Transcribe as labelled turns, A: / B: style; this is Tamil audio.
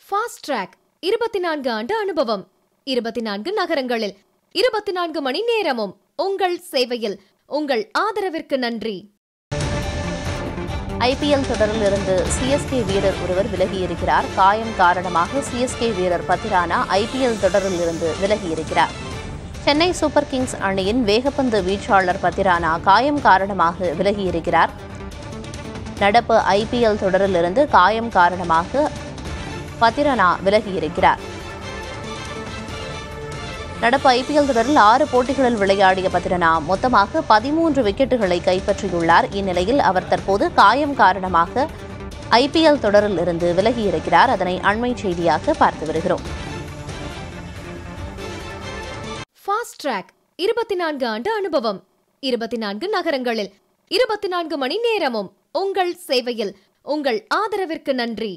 A: ஃபாஸ்ட் ட்ராக் 24 ஆண்டு அனுபவம், 24 நகரங்களில் 24 மணி நேரமும் உங்கள் சேவையில். உங்கள் ஆதரவிற்கு நன்றி.
B: ஐபிஎல் தொடரில் இருந்து சிஎஸ்கே வீரர் ஒருவர் விலகியிருக்கிறார். காயம் காரணமாக சிஎஸ்கே வீரர் பத்திரானா ஐபிஎல் தொடரில் இருந்து விலகியிருக்கிறார். சென்னை சூப்பர் கிங்ஸ் அணியின் வேகப்பந்து வீச்சாளர் பத்திரானா காயம் காரணமாக விலகியிருக்கிறார். நடப்பு ஐபிஎல் தொடரிலிருந்து காயம் காரணமாக பத்திரானா விலகியிருக்கிறார். நடப்பு ஐபிஎல் தொடரில் 6 போட்டிகளில் விளையாடிய பத்திரானா மொத்தமாக 13 விக்கெட்டுகளை கைப்பற்றியுள்ளார். இந்நிலையில் அவர் தற்போது காயம் காரணமாக ஐபிஎல் தொடரில் இருந்து விலகியிருக்கிறார். அதனை அண்மை செய்தியாக பார்த்து வருகிறோம்.
A: ஃபாஸ்ட் ட்ராக் 24 ஆண்டு அனுபவம், 24 நகரங்களில் 24 மணி நேரமும் உங்கள் சேவையில். உங்கள் ஆதரவிற்கு நன்றி.